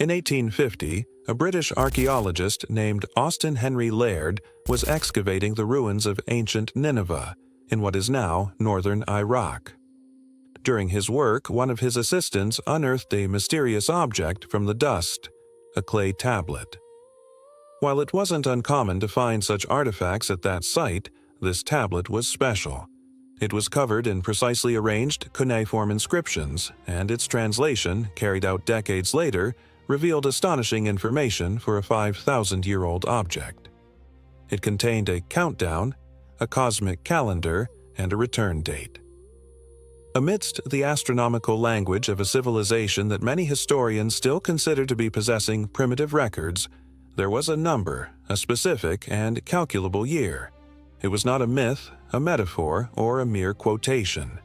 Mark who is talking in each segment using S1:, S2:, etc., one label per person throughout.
S1: In 1850, a British archaeologist named Austin Henry Laird was excavating the ruins of ancient Nineveh in what is now northern Iraq. During his work, one of his assistants unearthed a mysterious object from the dust, a clay tablet. While it wasn't uncommon to find such artifacts at that site, this tablet was special. It was covered in precisely arranged cuneiform inscriptions, and its translation, carried out decades later, revealed astonishing information for a 5,000-year-old object. It contained a countdown, a cosmic calendar, and a return date. Amidst the astronomical language of a civilization that many historians still consider to be possessing primitive records, there was a number, a specific and calculable year. It was not a myth, a metaphor, or a mere quotation.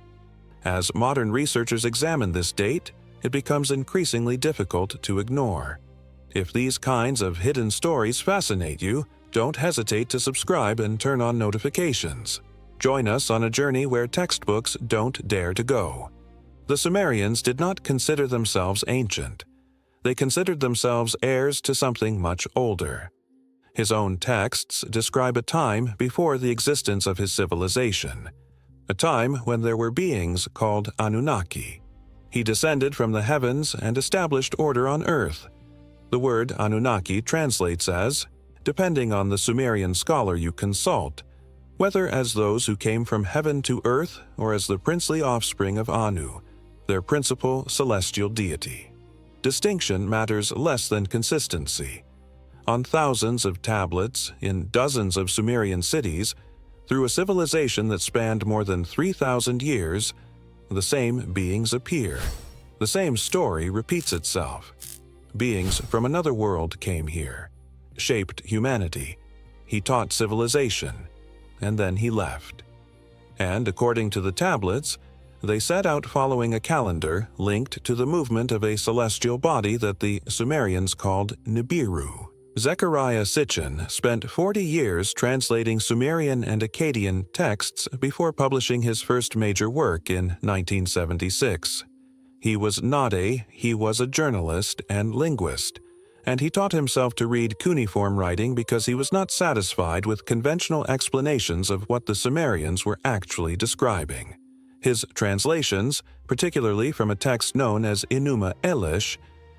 S1: As modern researchers examine this date, it becomes increasingly difficult to ignore. If these kinds of hidden stories fascinate you, don't hesitate to subscribe and turn on notifications. Join us on a journey where textbooks don't dare to go. The Sumerians did not consider themselves ancient. They considered themselves heirs to something much older. His own texts describe a time before the existence of his civilization, a time when there were beings called Anunnaki. He descended from the heavens and established order on earth. The word Anunnaki translates as, depending on the Sumerian scholar you consult, whether as those who came from heaven to earth or as the princely offspring of Anu, their principal celestial deity. Distinction matters less than consistency. On thousands of tablets, in dozens of Sumerian cities, through a civilization that spanned more than 3,000 years, the same beings appear. The same story repeats itself. Beings from another world came here, shaped humanity. He taught civilization, and then he left. And according to the tablets, they set out following a calendar linked to the movement of a celestial body that the Sumerians called Nibiru. Zechariah Sitchin spent 40 years translating Sumerian and Akkadian texts before publishing his first major work in 1976. He was a journalist and linguist, and he taught himself to read cuneiform writing because he was not satisfied with conventional explanations of what the Sumerians were actually describing. His translations, particularly from a text known as Enuma Elish,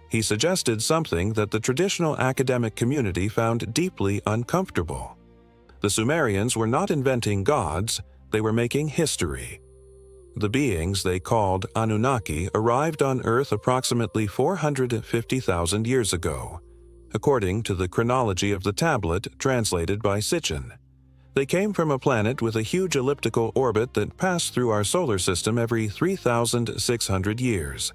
S1: he suggested something that the traditional academic community found deeply uncomfortable. The Sumerians were not inventing gods, they were making history. The beings they called Anunnaki arrived on Earth approximately 450,000 years ago, according to the chronology of the tablet translated by Sitchin. They came from a planet with a huge elliptical orbit that passed through our solar system every 3,600 years.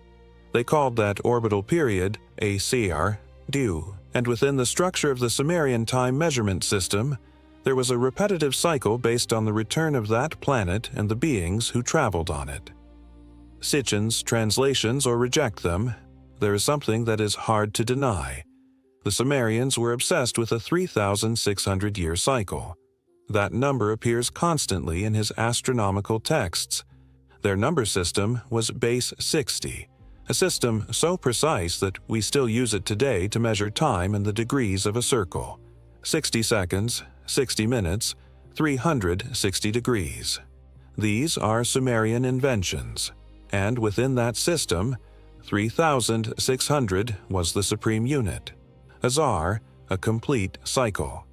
S1: They called that orbital period a seer, due, and within the structure of the Sumerian time measurement system, there was a repetitive cycle based on the return of that planet and the beings who traveled on it. Sitchin's translations or reject them, there is something that is hard to deny. The Sumerians were obsessed with a 3,600-year cycle. That number appears constantly in his astronomical texts. Their number system was base 60, a system so precise that we still use it today to measure time in the degrees of a circle. 60 seconds, 60 minutes, 360 degrees. These are Sumerian inventions, and within that system, 3,600 was the supreme unit. Azar, a complete cycle.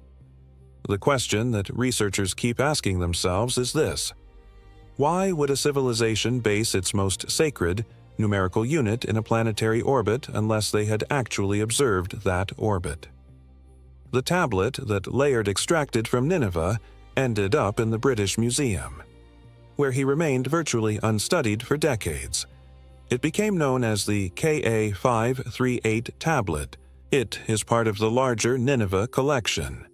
S1: The question that researchers keep asking themselves is this: why would a civilization base its most sacred, numerical unit in a planetary orbit unless they had actually observed that orbit? The tablet that Laird extracted from Nineveh ended up in the British Museum, where he remained virtually unstudied for decades. It became known as the KA 538 tablet. It is part of the larger Nineveh collection.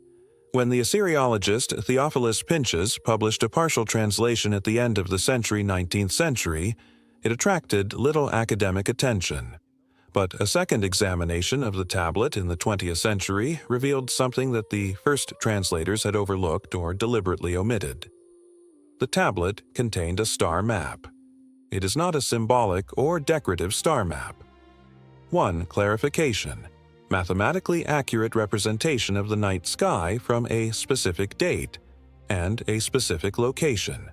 S1: When the Assyriologist Theophilus Pinches published a partial translation at the end of the 19th century, it attracted little academic attention. But a second examination of the tablet in the 20th century revealed something that the first translators had overlooked or deliberately omitted. The tablet contained a star map. It is not a symbolic or decorative star map. 1. Clarification: mathematically accurate representation of the night sky from a specific date and a specific location.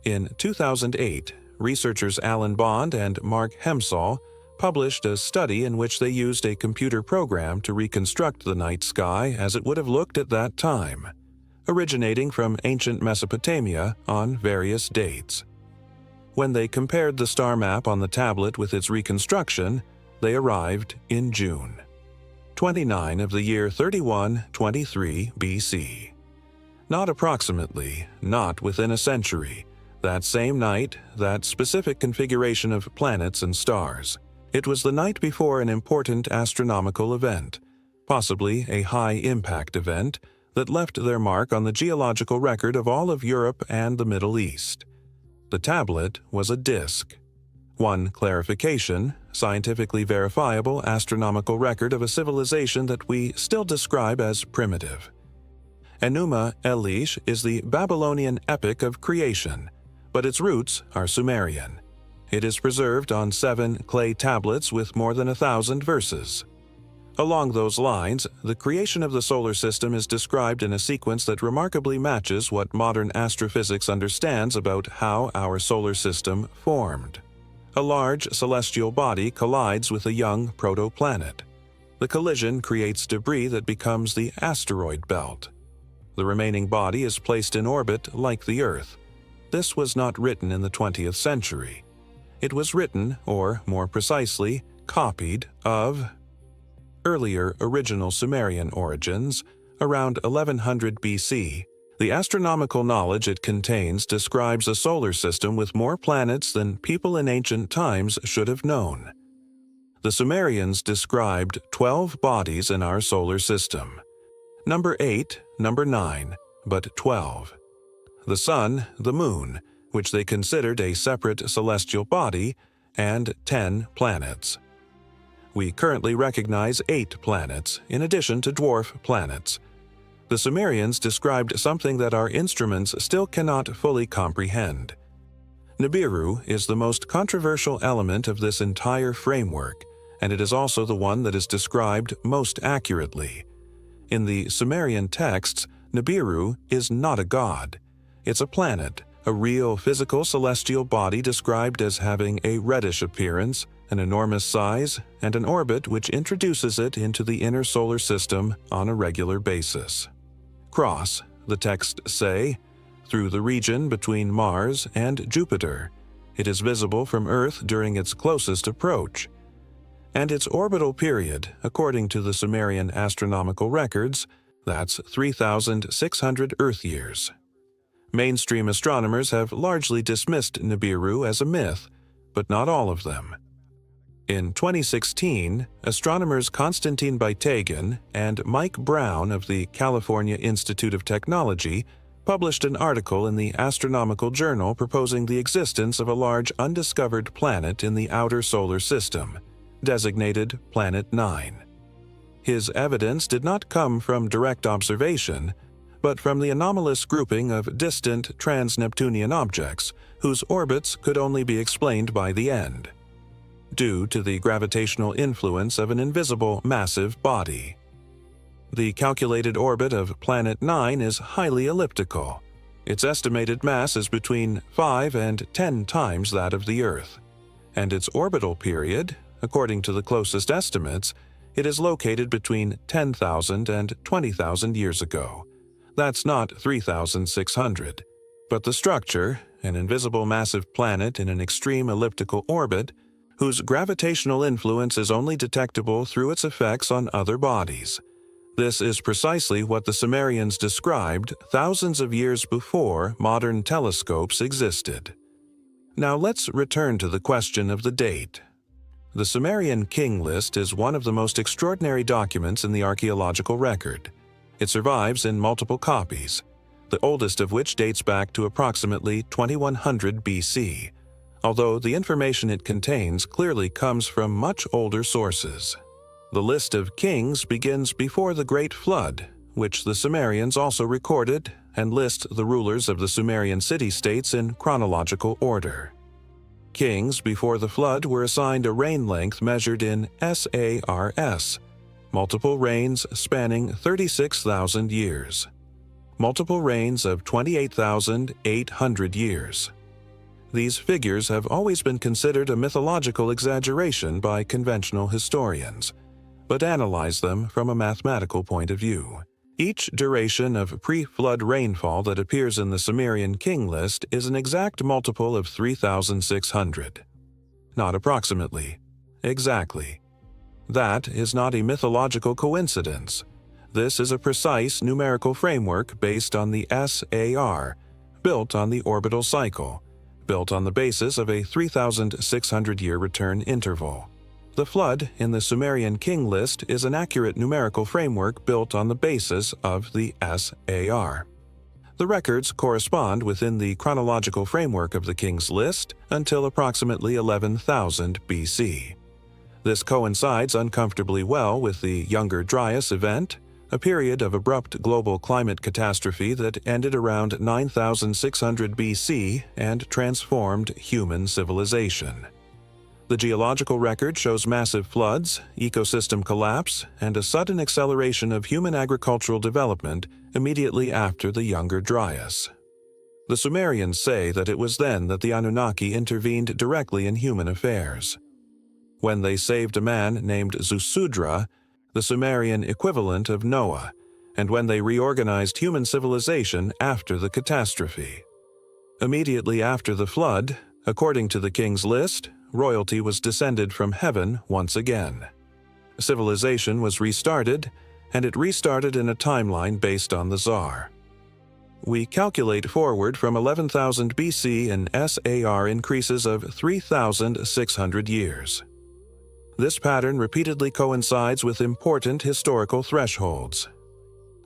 S1: In 2008, researchers Alan Bond and Mark Hemsall published a study in which they used a computer program to reconstruct the night sky as it would have looked at that time, originating from ancient Mesopotamia on various dates. When they compared the star map on the tablet with its reconstruction, they arrived in June 29 of the year 3123 BC. Not approximately, not within a century, that same night, that specific configuration of planets and stars. It was the night before an important astronomical event, possibly a high-impact event, that left their mark on the geological record of all of Europe and the Middle East. The tablet was a disk. 1. Clarification: scientifically verifiable astronomical record of a civilization that we still describe as primitive. Enuma Elish is the Babylonian epic of creation, but its roots are Sumerian. It is preserved on 7 clay tablets with more than 1,000 verses. Along those lines, the creation of the solar system is described in a sequence that remarkably matches what modern astrophysics understands about how our solar system formed. A large celestial body collides with a young protoplanet. The collision creates debris that becomes the asteroid belt. The remaining body is placed in orbit like the Earth. This was not written in the 20th century. It was written, or more precisely, copied of earlier original Sumerian origins, around 1100 BC. The astronomical knowledge it contains describes a solar system with more planets than people in ancient times should have known. The Sumerians described 12 bodies in our solar system. Number 8, number 9, but 12. The Sun, the Moon, which they considered a separate celestial body, and 10 planets. We currently recognize 8 planets, in addition to dwarf planets. The Sumerians described something that our instruments still cannot fully comprehend. Nibiru is the most controversial element of this entire framework, and it is also the one that is described most accurately. In the Sumerian texts, Nibiru is not a god. It's a planet, a real physical celestial body described as having a reddish appearance, an enormous size, and an orbit which introduces it into the inner solar system on a regular basis. Cross, the texts say, through the region between Mars and Jupiter. It is visible from Earth during its closest approach. And its orbital period, according to the Sumerian astronomical records, that's 3,600 Earth years. Mainstream astronomers have largely dismissed Nibiru as a myth, but not all of them. In 2016, astronomers Konstantin Baitagan and Mike Brown of the California Institute of Technology published an article in the Astronomical Journal proposing the existence of a large undiscovered planet in the outer solar system, designated Planet 9. His evidence did not come from direct observation, but from the anomalous grouping of distant trans-Neptunian objects whose orbits could only be explained by the end, due to the gravitational influence of an invisible massive body. The calculated orbit of Planet 9 is highly elliptical. Its estimated mass is between 5 and 10 times that of the Earth, and its orbital period, according to the closest estimates, it is located between 10,000 and 20,000 years ago. That's not 3,600. But the structure, an invisible massive planet in an extreme elliptical orbit, whose gravitational influence is only detectable through its effects on other bodies. This is precisely what the Sumerians described thousands of years before modern telescopes existed. Now let's return to the question of the date. The Sumerian king list is one of the most extraordinary documents in the archaeological record. It survives in multiple copies, the oldest of which dates back to approximately 2100 BC, although the information it contains clearly comes from much older sources. The list of kings begins before the Great Flood, which the Sumerians also recorded, and list the rulers of the Sumerian city-states in chronological order. Kings before the flood were assigned a reign length measured in SARS, multiple reigns spanning 36,000 years. Multiple reigns of 28,800 years. These figures have always been considered a mythological exaggeration by conventional historians, but analyze them from a mathematical point of view. Each duration of pre-flood rainfall that appears in the Sumerian king list is an exact multiple of 3,600. Not approximately, exactly. That is not a mythological coincidence. This is a precise numerical framework based on the SAR, built on the orbital cycle, built on the basis of a 3,600-year return interval. The flood in the Sumerian king list is an accurate numerical framework built on the basis of the SAR. The records correspond within the chronological framework of the king's list until approximately 11,000 BC. This coincides uncomfortably well with the Younger Dryas event, a period of abrupt global climate catastrophe that ended around 9,600 BC and transformed human civilization. The geological record shows massive floods, ecosystem collapse, and a sudden acceleration of human agricultural development immediately after the Younger Dryas. The Sumerians say that it was then that the Anunnaki intervened directly in human affairs. When they saved a man named Zusudra, the Sumerian equivalent of Noah, and when they reorganized human civilization after the catastrophe. Immediately after the flood, according to the king's list, royalty was descended from heaven once again. Civilization was restarted, and it restarted in a timeline based on the Tsar. We calculate forward from 11,000 BC in SAR increases of 3,600 years. This pattern repeatedly coincides with important historical thresholds.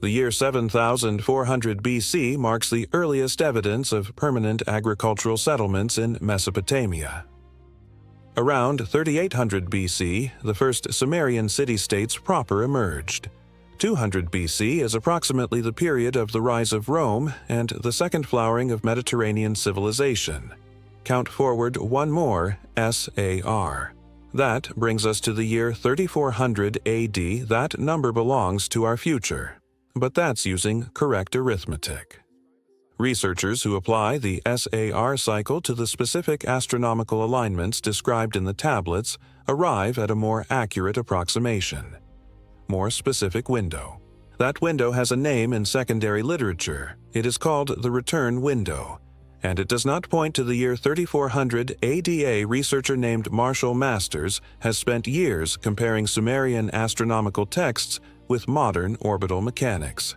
S1: The year 7,400 BC marks the earliest evidence of permanent agricultural settlements in Mesopotamia. Around 3,800 BC, the first Sumerian city-states proper emerged. 200 BC is approximately the period of the rise of Rome and the second flowering of Mediterranean civilization. Count forward one more SAR. That brings us to the year 3400 AD. That number belongs to our future, but that's using correct arithmetic. Researchers who apply the SAR cycle to the specific astronomical alignments described in the tablets arrive at a more accurate approximation. More specific window. That window has a name in secondary literature. It is called the return window, and it does not point to the year 3400 AD. A researcher named Marshall Masters has spent years comparing Sumerian astronomical texts with modern orbital mechanics,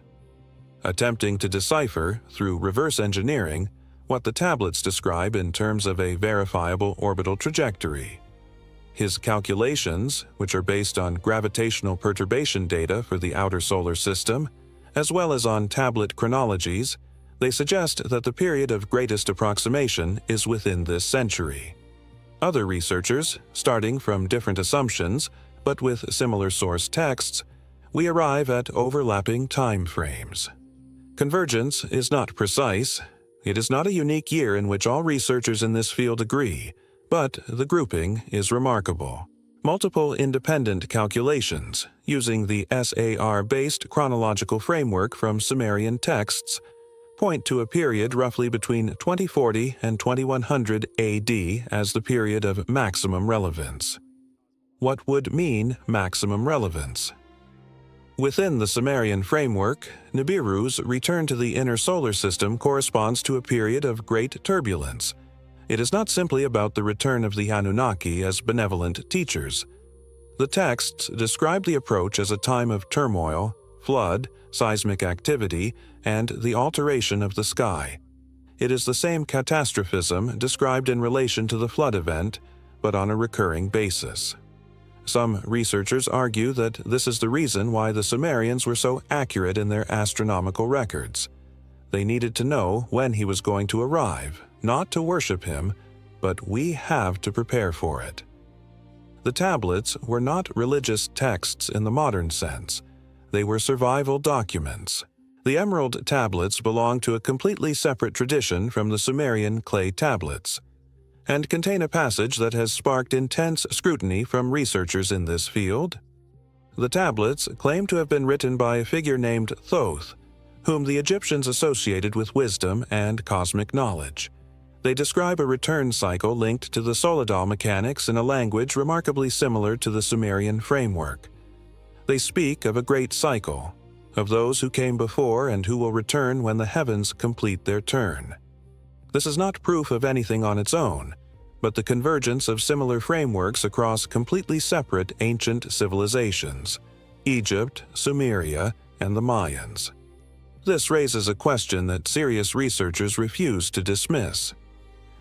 S1: attempting to decipher, through reverse engineering, what the tablets describe in terms of a verifiable orbital trajectory. His calculations, which are based on gravitational perturbation data for the outer solar system, as well as on tablet chronologies, they suggest that the period of greatest approximation is within this century. Other researchers, starting from different assumptions, but with similar source texts, we arrive at overlapping time frames. Convergence is not precise. It is not a unique year in which all researchers in this field agree, but the grouping is remarkable. Multiple independent calculations, using the SAR-based chronological framework from Sumerian texts, point to a period roughly between 2040 and 2100 AD as the period of maximum relevance. What would mean maximum relevance? Within the Sumerian framework, Nibiru's return to the inner solar system corresponds to a period of great turbulence. It is not simply about the return of the Anunnaki as benevolent teachers. The texts describe the approach as a time of turmoil, flood, seismic activity, and the alteration of the sky. It is the same catastrophism described in relation to the flood event, but on a recurring basis. Some researchers argue that this is the reason why the Sumerians were so accurate in their astronomical records. They needed to know when he was going to arrive, not to worship him, but we have to prepare for it. The tablets were not religious texts in the modern sense. They were survival documents. The emerald tablets belong to a completely separate tradition from the Sumerian clay tablets. and contain a passage that has sparked intense scrutiny from researchers in this field. The tablets claim to have been written by a figure named Thoth, whom the Egyptians associated with wisdom and cosmic knowledge. They describe a return cycle linked to the solidal mechanics in a language remarkably similar to the Sumerian framework. They speak of a great cycle, of those who came before and who will return when the heavens complete their turn. This is not proof of anything on its own, but the convergence of similar frameworks across completely separate ancient civilizations: Egypt, Sumeria, and the Mayans. This raises a question that serious researchers refuse to dismiss.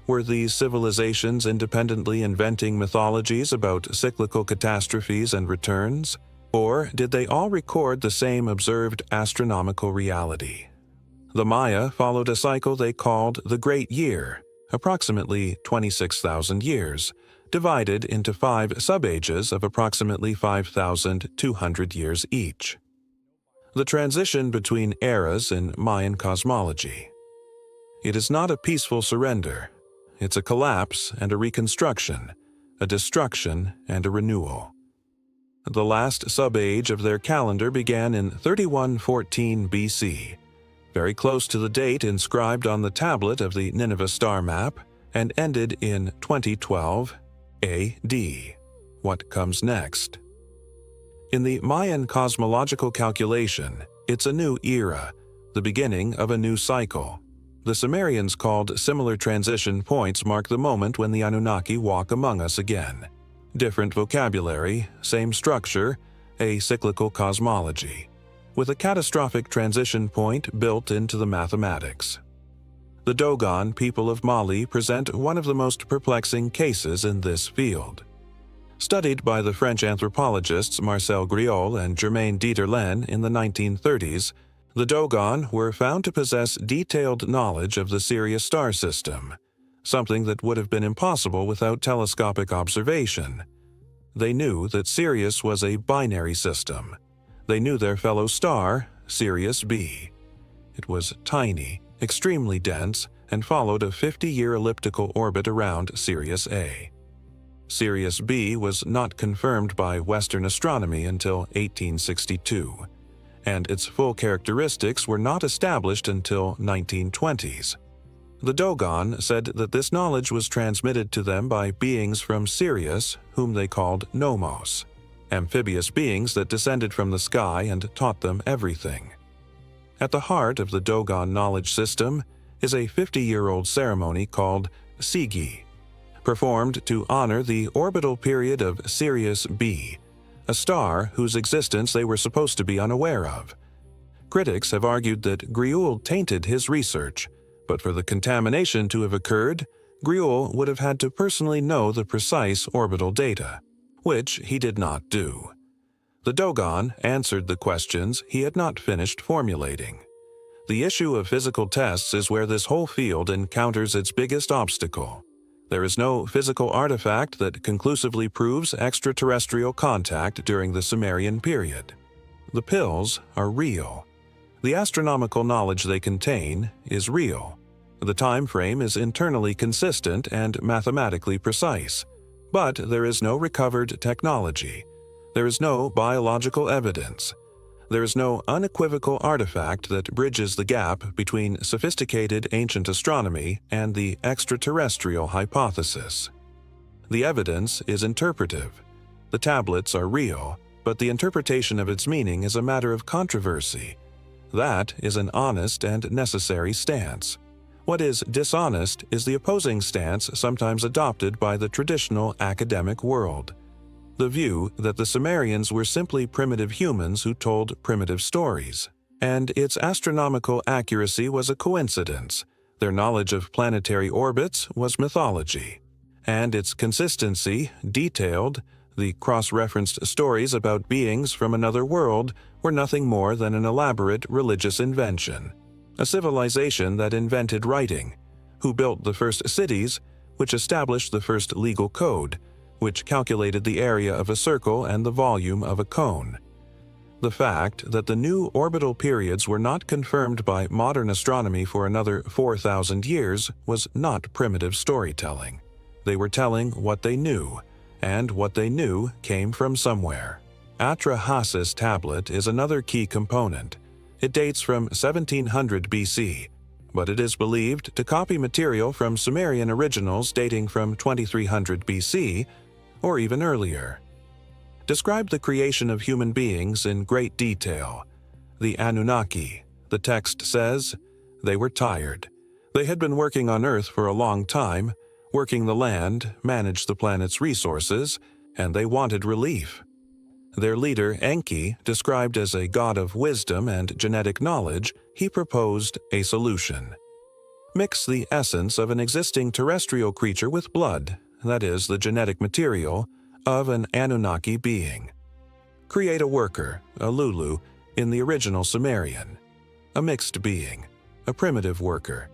S1: Were these civilizations independently inventing mythologies about cyclical catastrophes and returns? Or did they all record the same observed astronomical reality? The Maya followed a cycle they called the Great Year, approximately 26,000 years, divided into 5 subages of approximately 5,200 years each. The transition between eras in Mayan cosmology. It is not a peaceful surrender. It's a collapse and a reconstruction, a destruction and a renewal. The last subage of their calendar began in 3114 BC, very close to the date inscribed on the tablet of the Nineveh star map, and ended in 2012 AD. What comes next? In the Mayan cosmological calculation, it's a new era, the beginning of a new cycle. The Sumerians called similar transition points mark the moment when the Anunnaki walk among us again. Different vocabulary, same structure, a cyclical cosmology, with a catastrophic transition point built into the mathematics. The Dogon people of Mali present one of the most perplexing cases in this field. Studied by the French anthropologists Marcel Griol and Germaine Dieterlen in the 1930s, the Dogon were found to possess detailed knowledge of the Sirius star system, something that would have been impossible without telescopic observation. They knew that Sirius was a binary system. They knew their fellow star, Sirius B. It was tiny, extremely dense, and followed a 50-year elliptical orbit around Sirius A. Sirius B was not confirmed by Western astronomy until 1862, and its full characteristics were not established until 1920s. The Dogon said that this knowledge was transmitted to them by beings from Sirius, whom they called Nomos, amphibious beings that descended from the sky and taught them everything. At the heart of the Dogon knowledge system is a 50-year-old ceremony called Sigi, performed to honor the orbital period of Sirius B, a star whose existence they were supposed to be unaware of. Critics have argued that Griol tainted his research, but for the contamination to have occurred, Griol would have had to personally know the precise orbital data, which he did not do. The Dogon answered the questions he had not finished formulating. The issue of physical tests is where this whole field encounters its biggest obstacle. There is no physical artifact that conclusively proves extraterrestrial contact during the Sumerian period. The pills are real. The astronomical knowledge they contain is real. The time frame is internally consistent and mathematically precise. But there is no recovered technology. There is no biological evidence. There is no unequivocal artifact that bridges the gap between sophisticated ancient astronomy and the extraterrestrial hypothesis. The evidence is interpretive. The tablets are real, but the interpretation of its meaning is a matter of controversy. That is an honest and necessary stance. What is dishonest is the opposing stance sometimes adopted by the traditional academic world. The view that the Sumerians were simply primitive humans who told primitive stories, and its astronomical accuracy was a coincidence. Their knowledge of planetary orbits was mythology, and its consistency, detailed, the cross-referenced stories about beings from another world were nothing more than an elaborate religious invention. A civilization that invented writing, who built the first cities, which established the first legal code, which calculated the area of a circle and the volume of a cone. The fact that the new orbital periods were not confirmed by modern astronomy for another 4,000 years was not primitive storytelling. They were telling what they knew, and what they knew came from somewhere. Atrahasis tablet is another key component. It dates from 1700 BC, but it is believed to copy material from Sumerian originals dating from 2300 BC or even earlier. Describe the creation of human beings in great detail. The Anunnaki, the text says, they were tired. They had been working on Earth for a long time, working the land, managed the planet's resources, and they wanted relief. Their leader, Enki, described as a god of wisdom and genetic knowledge, he proposed a solution. Mix the essence of an existing terrestrial creature with blood, that is, the genetic material, of an Anunnaki being. Create a worker, a Lulu, in the original Sumerian. A mixed being, a primitive worker.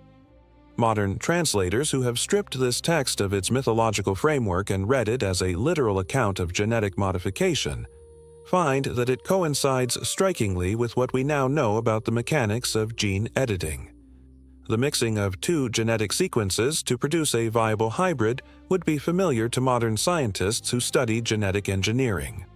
S1: Modern translators who have stripped this text of its mythological framework and read it as a literal account of genetic modification find that it coincides strikingly with what we now know about the mechanics of gene editing. The mixing of two genetic sequences to produce a viable hybrid would be familiar to modern scientists who study genetic engineering.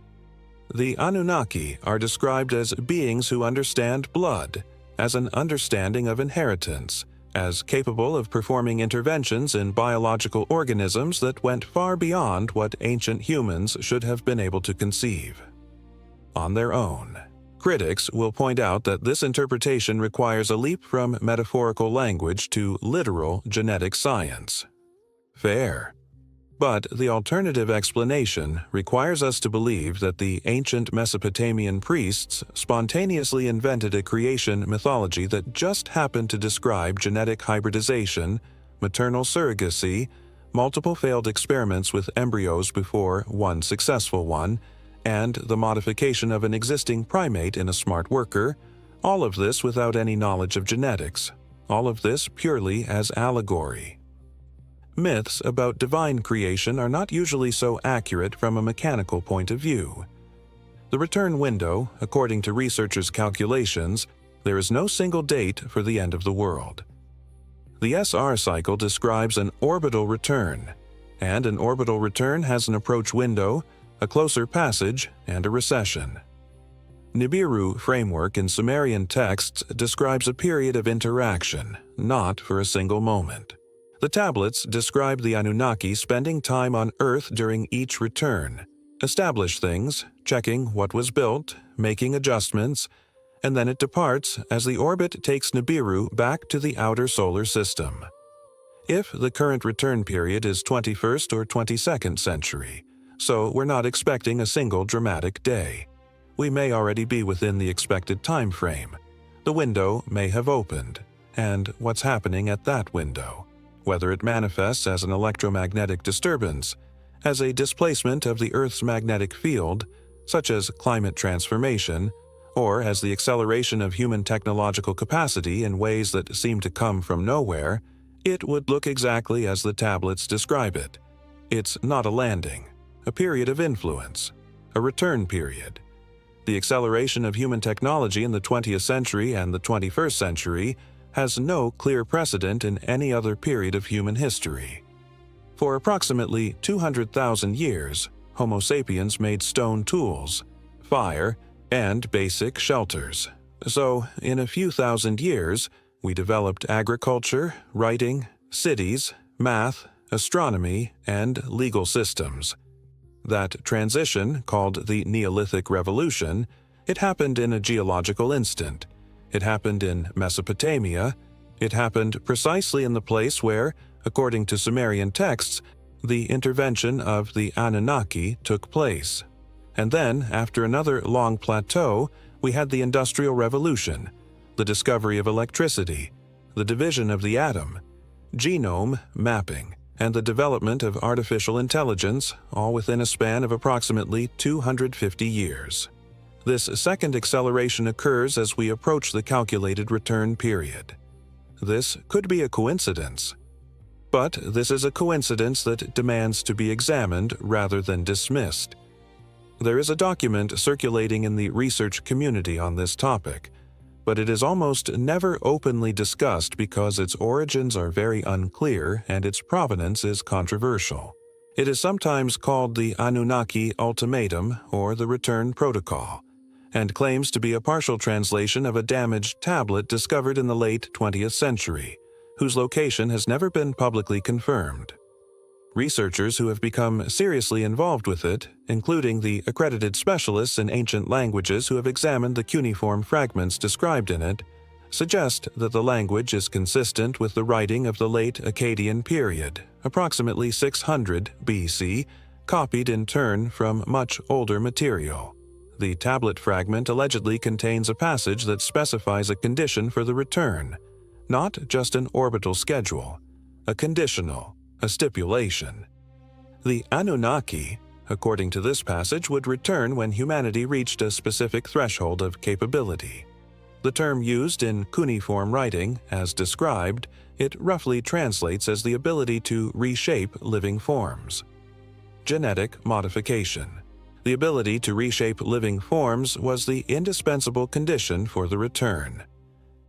S1: The Anunnaki are described as beings who understand blood, as an understanding of inheritance, as capable of performing interventions in biological organisms that went far beyond what ancient humans should have been able to conceive. On their own. Critics will point out that this interpretation requires a leap from metaphorical language to literal genetic science. Fair. But the alternative explanation requires us to believe that the ancient Mesopotamian priests spontaneously invented a creation mythology that just happened to describe genetic hybridization, maternal surrogacy, multiple failed experiments with embryos before one successful one, and the modification of an existing primate in a smart worker, all of this without any knowledge of genetics, all of this purely as allegory. Myths about divine creation are not usually so accurate from a mechanical point of view. The return window, according to researchers' calculations, there is no single date for the end of the world. The SR cycle describes an orbital return, and an orbital return has an approach window, a closer passage, and a recession. Nibiru framework in Sumerian texts describes a period of interaction, not for a single moment. The tablets describe the Anunnaki spending time on Earth during each return, establish things, checking what was built, making adjustments, and then it departs as the orbit takes Nibiru back to the outer solar system. If the current return period is 21st or 22nd century, so we're not expecting a single dramatic day. We may already be within the expected time frame. The window may have opened, and what's happening at that window, whether it manifests as an electromagnetic disturbance, as a displacement of the Earth's magnetic field, such as climate transformation, or as the acceleration of human technological capacity in ways that seem to come from nowhere, it would look exactly as the tablets describe it. It's not a landing, a period of influence, a return period. The acceleration of human technology in the 20th century and the 21st century has no clear precedent in any other period of human history. For approximately 200,000 years, Homo sapiens made stone tools, fire, and basic shelters. So, in a few thousand years, we developed agriculture, writing, cities, math, astronomy, and legal systems. That transition, called the Neolithic Revolution, it happened in a geological instant. It happened in Mesopotamia. It happened precisely in the place where, according to Sumerian texts, the intervention of the Anunnaki took place. And then, after another long plateau, we had the Industrial Revolution, the discovery of electricity, the division of the atom, genome mapping, and the development of artificial intelligence, all within a span of approximately 250 years. This second acceleration occurs as we approach the calculated return period. This could be a coincidence. But this is a coincidence that demands to be examined rather than dismissed. There is a document circulating in the research community on this topic. but it is almost never openly discussed because its origins are very unclear and its provenance is controversial. It is sometimes called the Anunnaki Ultimatum or the Return Protocol, and claims to be a partial translation of a damaged tablet discovered in the late 20th century, whose location has never been publicly confirmed. Researchers who have become seriously involved with it, including the accredited specialists in ancient languages who have examined the cuneiform fragments described in it, suggest that the language is consistent with the writing of the late Akkadian period, approximately 600 BC, copied in turn from much older material. The tablet fragment allegedly contains a passage that specifies a condition for the return, not just an orbital schedule, a conditional, a stipulation. The Anunnaki, according to this passage, would return when humanity reached a specific threshold of capability. The term used in cuneiform writing, as described, it roughly translates as the ability to reshape living forms. Genetic modification. The ability to reshape living forms was the indispensable condition for the return.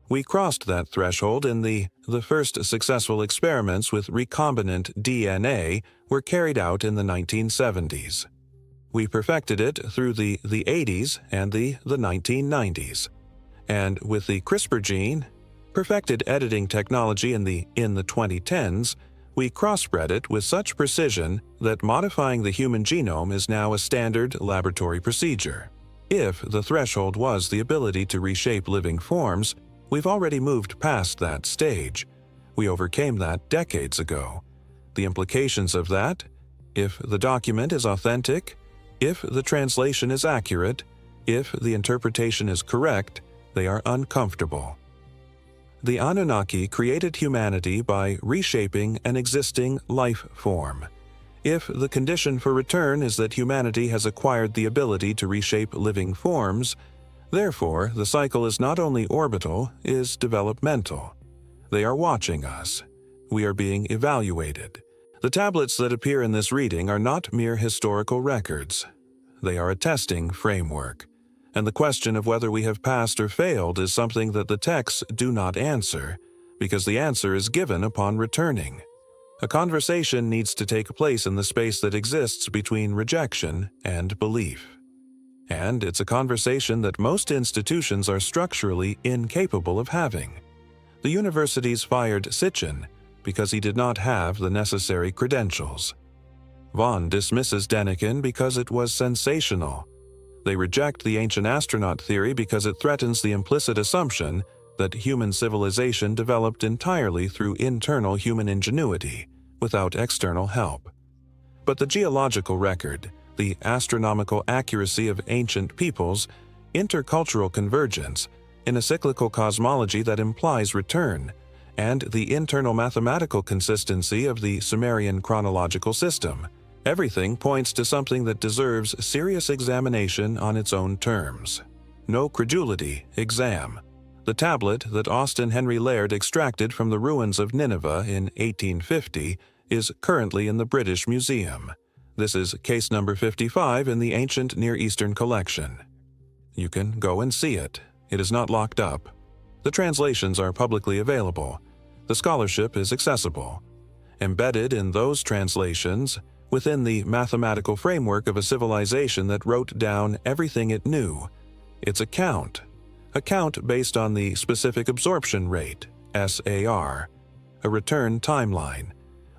S1: We crossed that threshold in the first successful experiments with recombinant DNA were carried out in the 1970s. We perfected it through the 80s and the 1990s. And with the CRISPR gene, perfected editing technology in the 2010s, we crossbred it with such precision that modifying the human genome is now a standard laboratory procedure. If the threshold was the ability to reshape living forms, we've already moved past that stage. We overcame that decades ago. The implications of that, if the document is authentic, if the translation is accurate, if the interpretation is correct, they are uncomfortable. The Anunnaki created humanity by reshaping an existing life form. If the condition for return is that humanity has acquired the ability to reshape living forms, therefore the cycle is not only orbital, is developmental. They are watching us. We are being evaluated. The tablets that appear in this reading are not mere historical records. They are a testing framework. And the question of whether we have passed or failed is something that the texts do not answer, because the answer is given upon returning. A conversation needs to take place in the space that exists between rejection and belief. And it's a conversation that most institutions are structurally incapable of having. The universities fired Sitchin because he did not have the necessary credentials. Vaughn dismisses Denikin because it was sensational. They reject the ancient astronaut theory because it threatens the implicit assumption that human civilization developed entirely through internal human ingenuity, without external help. But the geological record, the astronomical accuracy of ancient peoples, intercultural convergence, in a cyclical cosmology that implies return, and the internal mathematical consistency of the Sumerian chronological system, everything points to something that deserves serious examination on its own terms. No credulity, exam. The tablet that Austin Henry Laird extracted from the ruins of Nineveh in 1850 is currently in the British Museum. This is case number 55 in the Ancient Near Eastern collection. You can go and see it. It is not locked up. The translations are publicly available. The scholarship is accessible. Embedded in those translations, within the mathematical framework of a civilization that wrote down everything it knew, it's a count based on the specific absorption rate, SAR, a return timeline.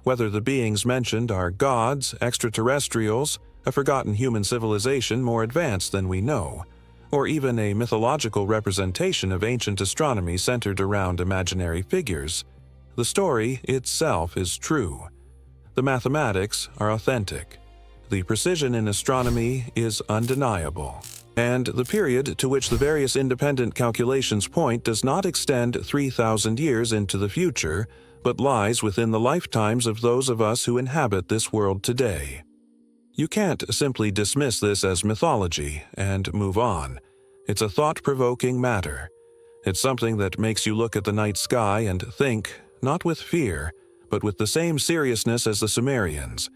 S1: Whether the beings mentioned are gods, extraterrestrials, a forgotten human civilization more advanced than we know, or even a mythological representation of ancient astronomy centered around imaginary figures, the story itself is true. The mathematics are authentic. The precision in astronomy is undeniable. And the period to which the various independent calculations point does not extend 3,000 years into the future, but lies within the lifetimes of those of us who inhabit this world today. You can't simply dismiss this as mythology and move on. It's a thought-provoking matter. It's something that makes you look at the night sky and think, not with fear, but with the same seriousness as the Sumerians.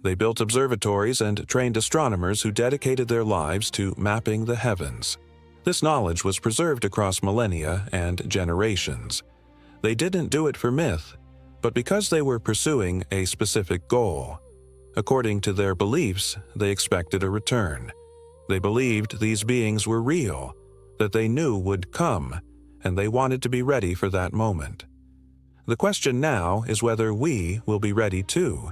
S1: They built observatories and trained astronomers who dedicated their lives to mapping the heavens. This knowledge was preserved across millennia and generations. They didn't do it for myth, but because they were pursuing a specific goal. According to their beliefs, they expected a return. They believed these beings were real, that they knew would come, and they wanted to be ready for that moment. The question now is whether we will be ready too,